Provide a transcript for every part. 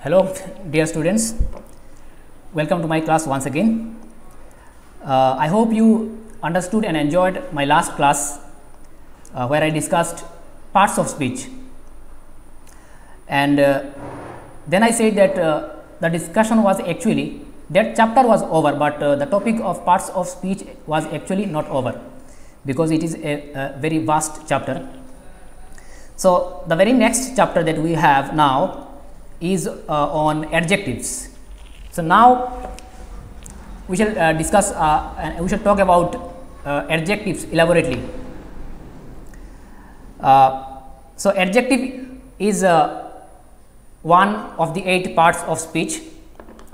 Hello dear students, welcome to my class once again. I hope you understood and enjoyed my last class where I discussed parts of speech, and then I said that the discussion was actually, that chapter was over, but the topic of parts of speech was actually not over, because it is a very vast chapter. So, the very next chapter that we have now is on adjectives. So, now we shall discuss and we shall talk about adjectives elaborately. So, adjective is one of the 8 parts of speech.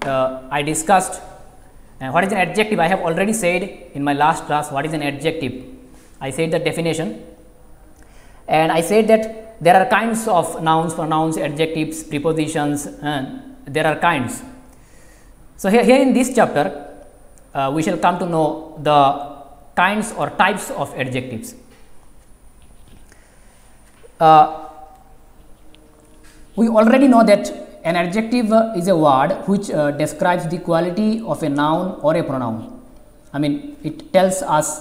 I discussed what is an adjective. I have already said in my last class what is an adjective. I said the definition, and I said that there are kinds of nouns, pronouns, adjectives, prepositions, and there are kinds. So, here in this chapter we shall come to know the kinds or types of adjectives. We already know that an adjective is a word which describes the quality of a noun or a pronoun. I mean, it tells us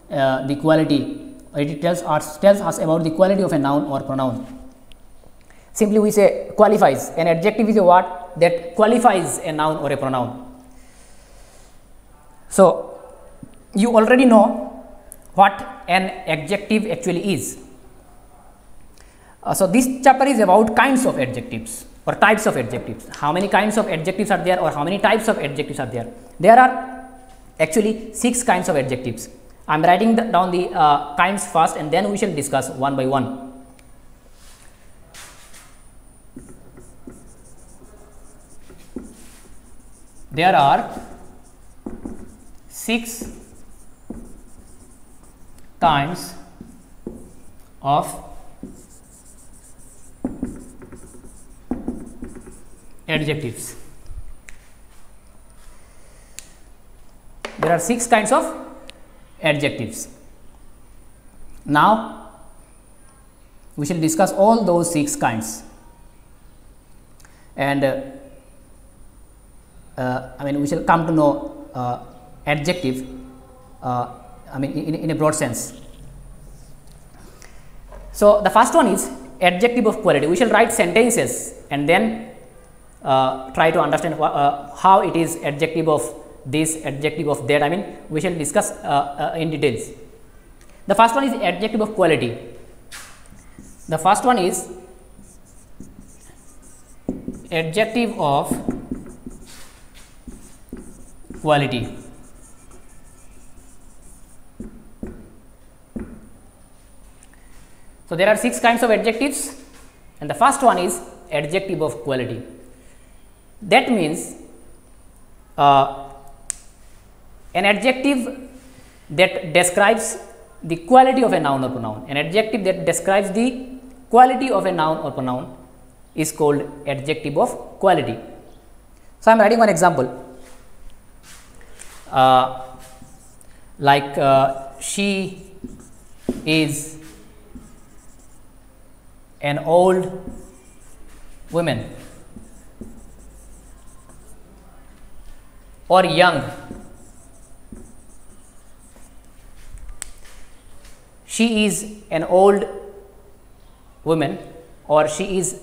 the quality, or it tells us about the quality of a noun or pronoun. Simply we say qualifies. An adjective is a word that qualifies a noun or a pronoun. So, you already know what an adjective actually is. So, this chapter is about kinds of adjectives or types of adjectives. How many kinds of adjectives are there, or how many types of adjectives are there? There are actually 6 kinds of adjectives. I am writing down the kinds first, and then we shall discuss one by one. There are 6 kinds of adjectives. There are 6 kinds of adjectives. Now, we shall discuss all those 6 kinds, and I mean, we shall come to know adjective I mean in a broad sense. So, the first one is adjective of quality. We shall write sentences and then try to understand how it is adjective of this, adjective of that. I mean, we shall discuss in details. The first one is adjective of quality. The first one is adjective of quality. So, there are 6 kinds of adjectives, and the first one is adjective of quality. That means an adjective that describes the quality of a noun or pronoun. An adjective that describes the quality of a noun or pronoun is called adjective of quality. So, I am writing one example like she is an old woman, or young. She is an old woman, or she is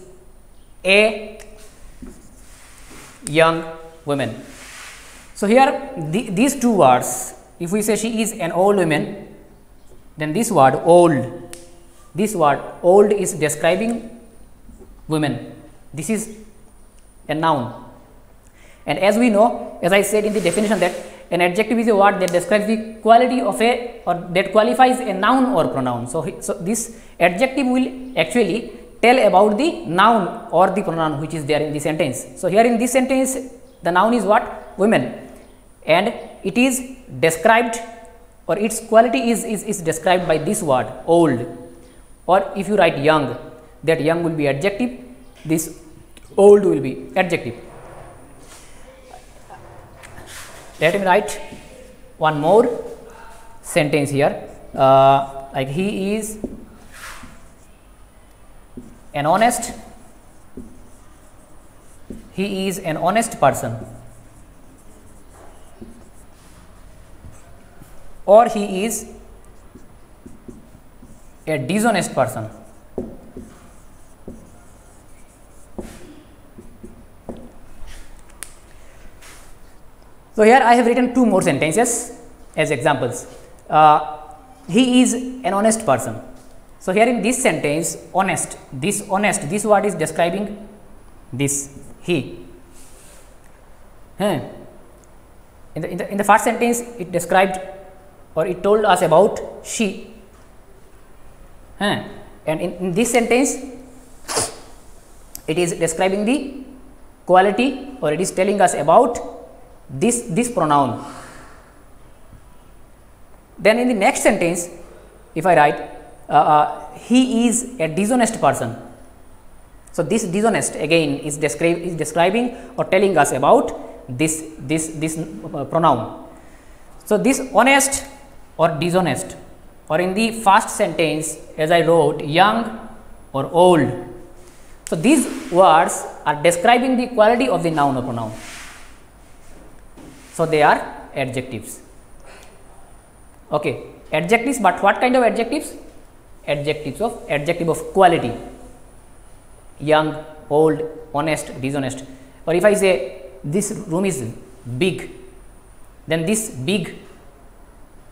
a young woman. So, here these 2 words, if we say she is an old woman, then this word old is describing women. This is a noun, and as we know, as I said in the definition, that an adjective is a word that describes the quality of a, or that qualifies a noun or pronoun. So, this adjective will actually tell about the noun or the pronoun which is there in the sentence. So, here in this sentence the noun is what? Women, and it is described, or its quality is described by this word old, or if you write young, that young will be adjective, this old will be adjective. Let me write one more sentence here, like he is an honest he is an honest person, or he is a dishonest person. So, here I have written two more sentences as examples. He is an honest person. So, here in this sentence, honest, this word is describing this he. In the first sentence, it described or it told us about she, and in this sentence, it is describing the quality, or it is telling us about this pronoun. Then in the next sentence, if I write he is a dishonest person. So, this dishonest again is describing or telling us about this pronoun. So, this honest or dishonest, or in the first sentence as I wrote young or old. So, these words are describing the quality of the noun or pronoun. So, they are adjectives. Okay, adjectives, but what kind of adjectives? Adjective of quality, young, old, honest, dishonest. Or if I say this room is big, then this big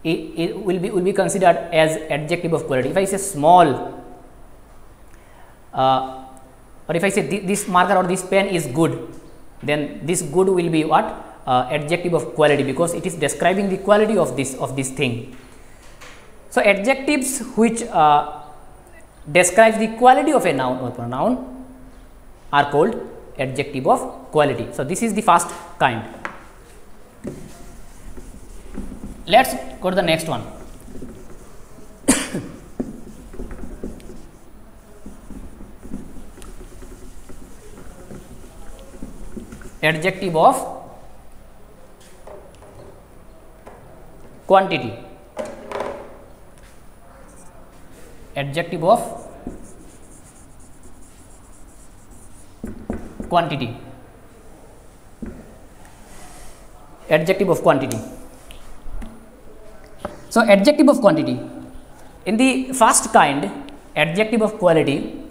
it will be considered as adjective of quality. If I say small, or if I say this marker or this pen is good, then this good will be what? Adjective of quality, because it is describing the quality of this thing. So, adjectives which describe the quality of a noun or pronoun are called adjective of quality. So, this is the first kind. Let us go to the next one. Adjective of quantity. Adjective of quantity. Adjective of quantity. So, adjective of quantity, in the first kind, adjective of quality,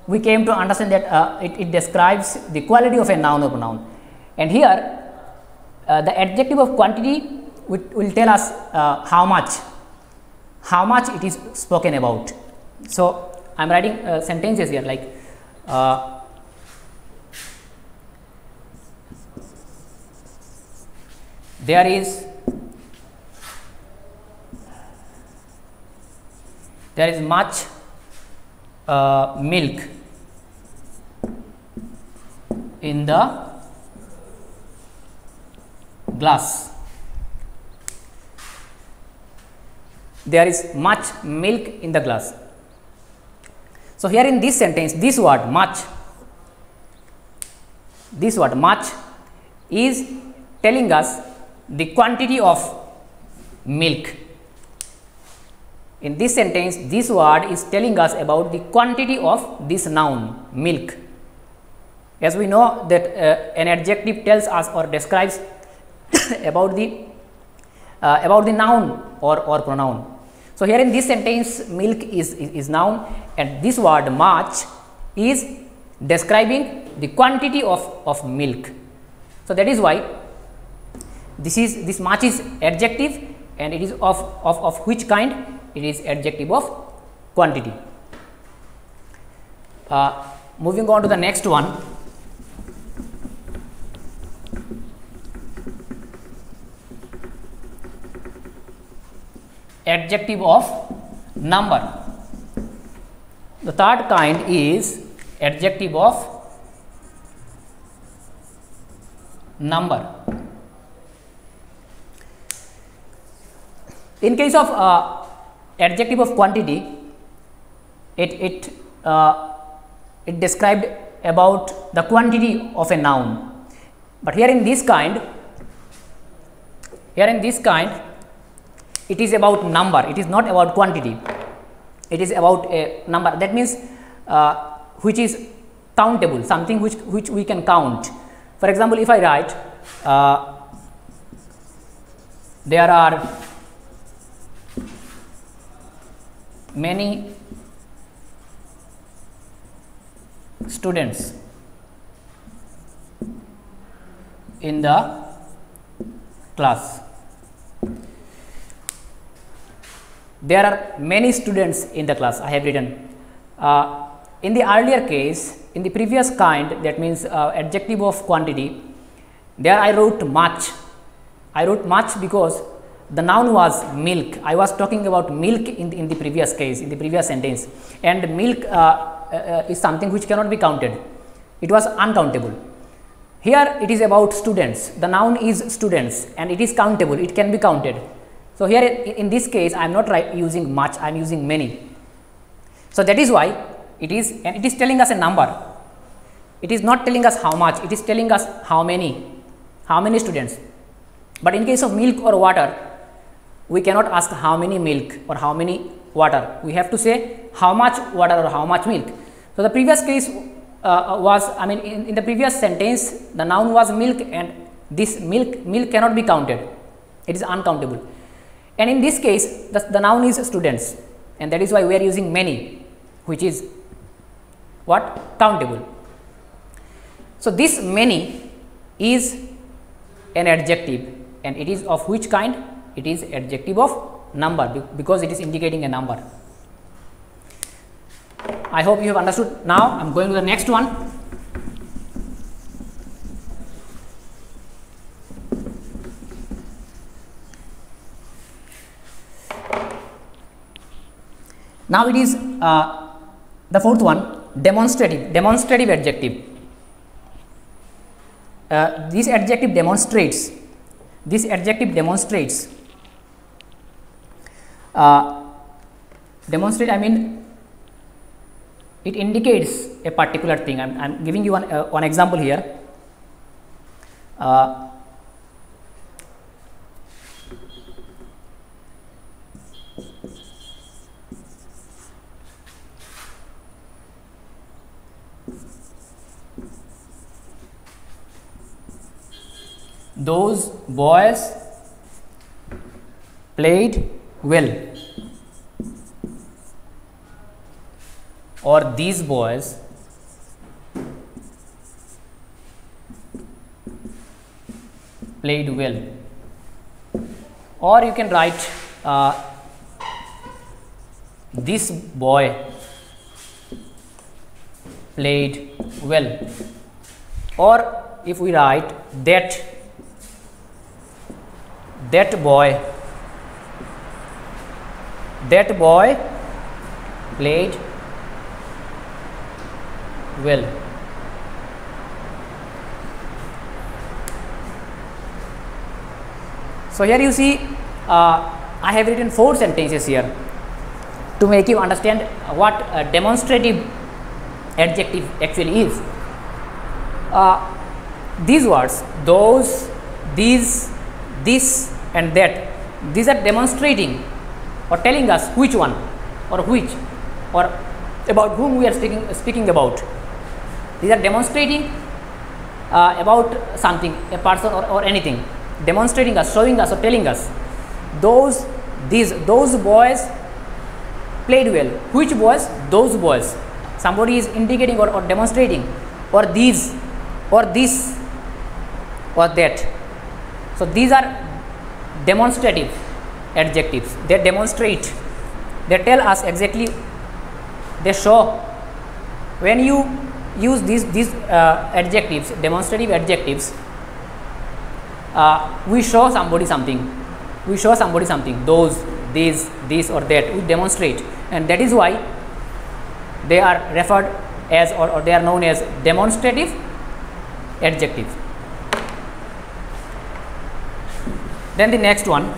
we came to understand that it describes the quality of a noun or pronoun, and here the adjective of quantity will tell us how much it is spoken about. So, I am writing sentences here like there is much milk in the glass. There is much milk in the glass. So, here in this sentence, this word much is telling us the quantity of milk. In this sentence, this word is telling us about the quantity of this noun milk. As we know that an adjective tells us or describes about the noun or pronoun. So, here in this sentence, milk is noun, and this word much is describing the quantity of milk. So, that is why this much is adjective, and it is of which kind? It is adjective of quantity. Moving on to the next one. Adjective of number. The third kind is adjective of number. In case of adjective of quantity, it described about the quantity of a noun, but here in this kind, it is about number. It is not about quantity, it is about a number. That means which is countable, something which we can count. For example, if I write there are many students in the class. There are many students in the class, I have written. In the earlier case, in the previous kind, that means adjective of quantity, there I wrote much. I wrote much because the noun was milk. I was talking about milk in the previous case, in the previous sentence, and milk is something which cannot be counted. It was uncountable. Here it is about students. The noun is students and it is countable. It can be counted. So here in this case, I am not using much. I am using many. So that is why it is telling us a number. It is not telling us how much. It is telling us how many students. But in case of milk or water, we cannot ask how many milk or how many water. We have to say how much water or how much milk. So the previous case was, I mean, in the previous sentence, the noun was milk, and this milk cannot be counted. It is uncountable. And in this case, the noun is students, and that is why we are using many, which is what? Countable. So this many is an adjective, and it is of which kind? It is adjective of number, because it is indicating a number. I hope you have understood. Now I am going to the next one. Now it is the fourth one, demonstrative adjective. This adjective demonstrates. Demonstrate, I mean, it indicates a particular thing. I am giving you one example here. Those boys played well, or these boys played well, or you can write this boy played well, or if we write that boy played well. So here you see, I have written 4 sentences here to make you understand what a demonstrative adjective actually is. These words, those, these, this and that, these are demonstrating or telling us which one or which or about whom we are speaking about. These are demonstrating about something, a person or anything, demonstrating us, showing us or telling us. Those boys played well. Which boys? Those boys. Somebody is indicating or demonstrating, or these or this or that. So these are demonstrative adjectives. They demonstrate, they tell us exactly, they show. When you use these adjectives, demonstrative adjectives, we show somebody something. We show somebody something. Those, these, this or that. We demonstrate, and that is why they are referred as or they are known as demonstrative adjectives. Then the next one,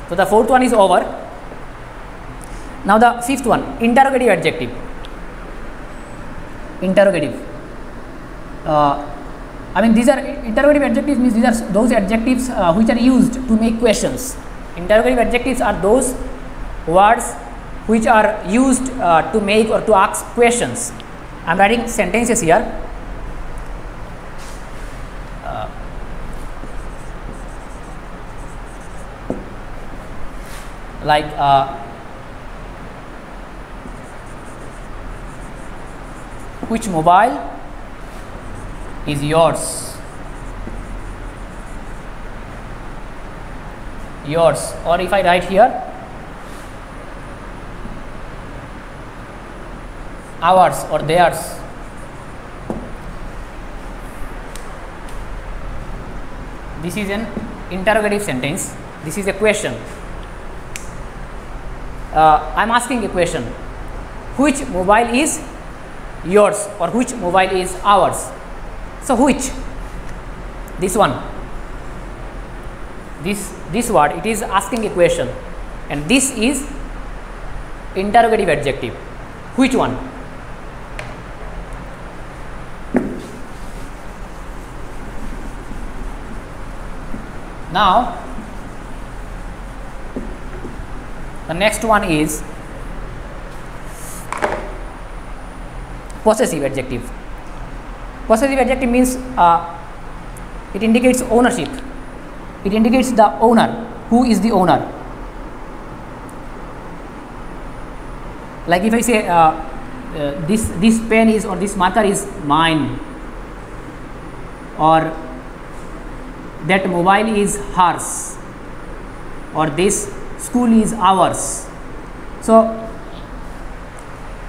so the fourth one is over. Now the fifth one, interrogative adjective. Interrogative. I mean, these are interrogative adjectives, means these are those adjectives which are used to make questions. Interrogative adjectives are those words which are used to make or to ask questions. I am writing sentences here. Like which mobile is yours? Yours. Or if I write here, ours or theirs. This is an interrogative sentence. This is a question. I am asking a question. Which mobile is yours or which mobile is ours? So, which? This one. This word, it is asking a question, and this is interrogative adjective. Which one? Now, the next one is possessive adjective. Possessive adjective means it indicates ownership. It indicates the owner. Who is the owner? Like if I say this pen is or this marker is mine, or that mobile is hers, or this school is ours. So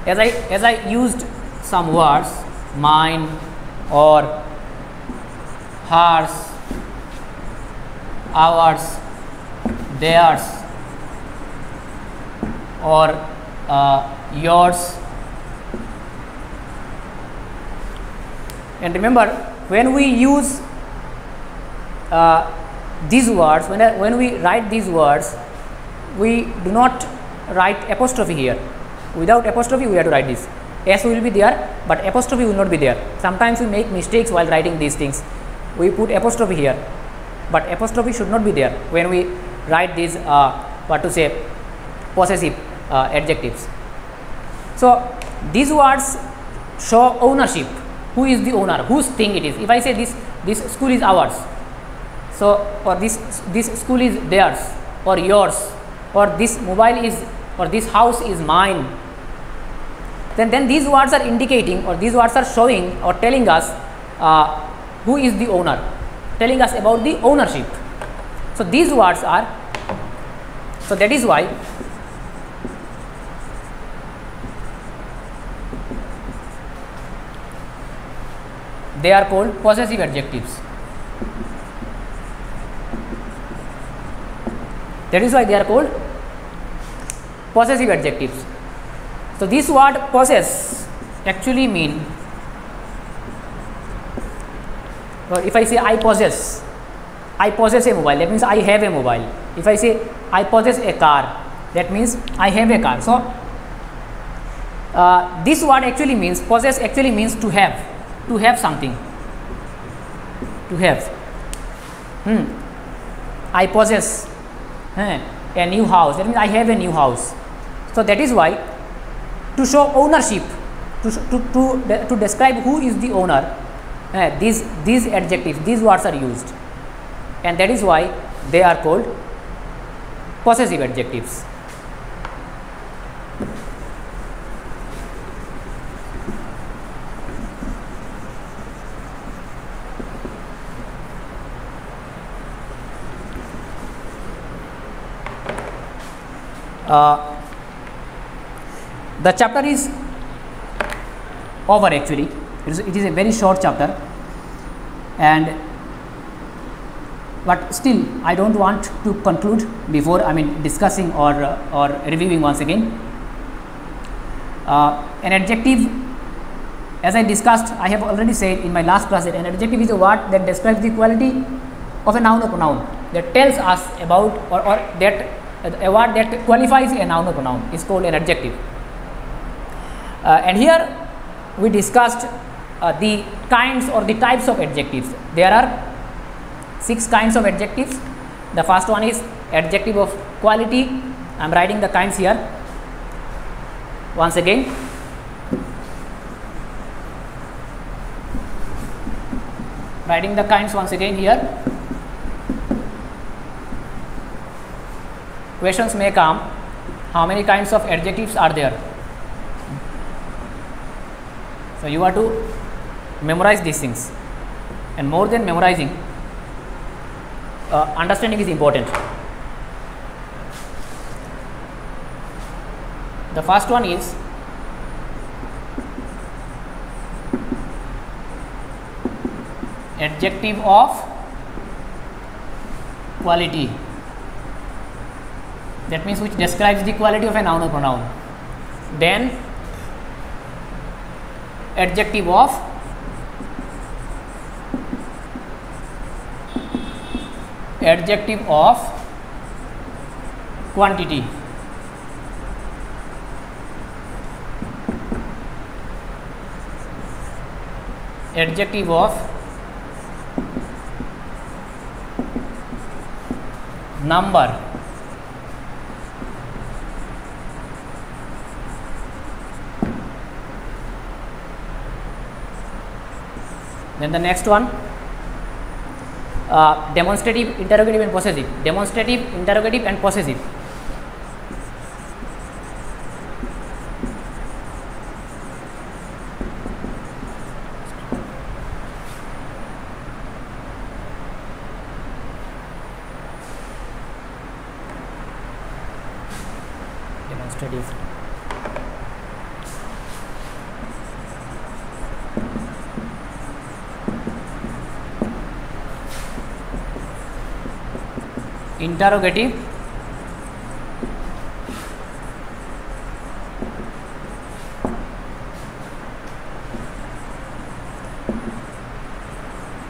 as I used some words, mine or hers, ours, theirs, or yours. And remember, when we use these words, when we write these words, we do not write apostrophe here. Without apostrophe, we have to write this. S will be there, but apostrophe will not be there. Sometimes we make mistakes while writing these things. We put apostrophe here, but apostrophe should not be there when we write these possessive adjectives. So these words show ownership. Who is the owner? Whose thing it is? If I say this school is ours, so or this school is theirs or yours, or this mobile is or this house is mine, then these words are indicating, or these words are showing or telling us who is the owner, telling us about the ownership. So these words are, so that is why they are called possessive adjectives. That is why they are called possessive adjectives. So this word possess actually mean, or if I say I possess a mobile, that means I have a mobile. If I say I possess a car, that means I have a car. So this word actually means, possess actually means to have something, to have. I possess a new house, that means I have a new house. So that is why, to show ownership, to describe who is the owner, these adjectives, these words are used, and that is why they are called possessive adjectives. The chapter is over actually. It is a very short chapter, but still I don't want to conclude before discussing or reviewing once again. An adjective, as I discussed, I have already said in my last class that an adjective is a word that describes the quality of a noun or pronoun, that tells us about or that a word that qualifies a noun or pronoun is called an adjective. And here we discussed the kinds or the types of adjectives. There are 6 kinds of adjectives. The first one is adjective of quality. I am writing the kinds here once again. Writing the kinds once again here. Questions may come, how many kinds of adjectives are there? So you have to memorize these things, and more than memorizing, understanding is important. The first one is adjective of quality. That means which describes the quality of a noun or pronoun. Then adjective of quantity. Adjective of number. Then the next one, demonstrative, interrogative and possessive. Demonstrative, interrogative and possessive. Demonstrative. Interrogative,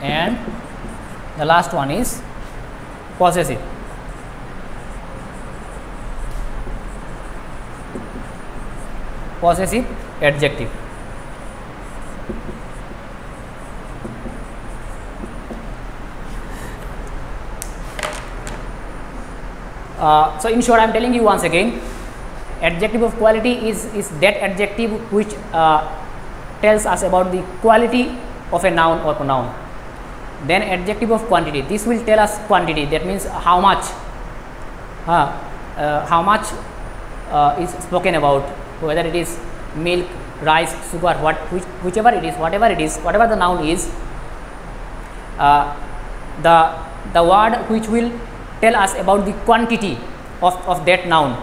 and the last one is possessive. Possessive adjective. So in short, I am telling you once again, adjective of quality is that adjective which tells us about the quality of a noun or pronoun. Then adjective of quantity, this will tell us quantity, that means how much is spoken about, whether it is milk, rice, sugar, whichever it is, whatever the noun is, the word which will tell us about the quantity of that noun,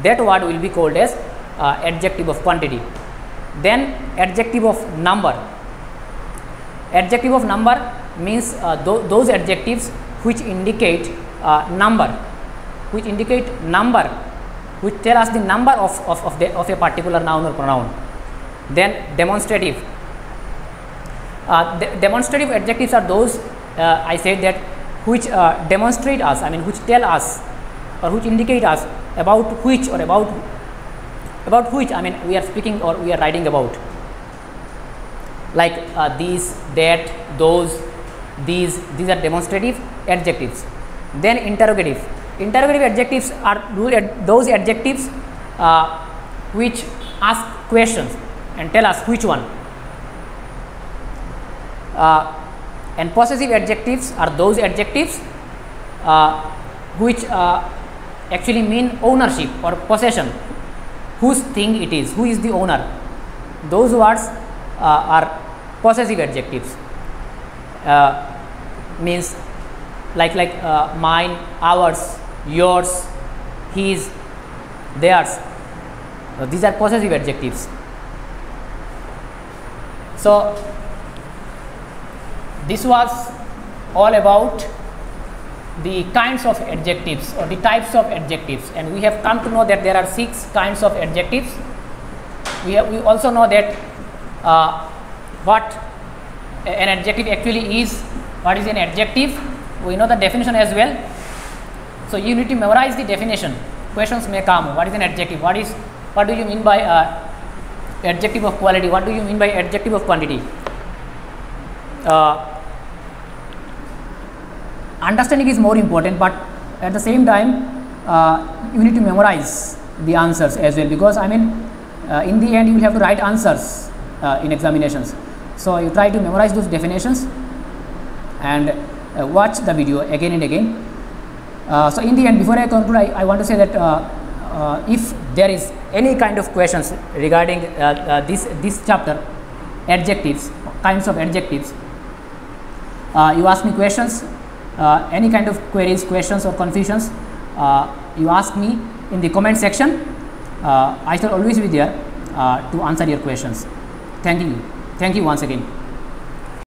that word will be called as adjective of quantity. Then adjective of number. Adjective of number means those adjectives which indicate number, which tell us the number of a particular noun or pronoun. Then demonstrative. Demonstrative adjectives are those, I said that, which demonstrate us, I mean which tell us or which indicate us about which or about which, I mean we are speaking or we are writing about, like these, that, those, these are demonstrative adjectives. Then interrogative. Interrogative adjectives are those adjectives which ask questions and tell us which one. And possessive adjectives are those adjectives which actually mean ownership or possession, whose thing it is, who is the owner. Those words are possessive adjectives. Means like mine, ours, yours, his, theirs. These are possessive adjectives. So this was all about the kinds of adjectives or the types of adjectives, and we have come to know that there are 6 kinds of adjectives. We also know that what an adjective actually is. What is an adjective? We know the definition as well. So you need to memorize the definition. Questions may come. What is an adjective? What do you mean by adjective of quality? What do you mean by adjective of quantity? understanding is more important, but at the same time you need to memorize the answers as well, because I mean in the end you will have to write answers in examinations. So you try to memorize those definitions and watch the video again and again. So in the end, before I conclude, I want to say that if there is any kind of questions regarding this chapter, adjectives, kinds of adjectives, you ask me questions, any kind of queries, questions or confusions, you ask me in the comment section. I shall always be there to answer your questions. Thank you once again.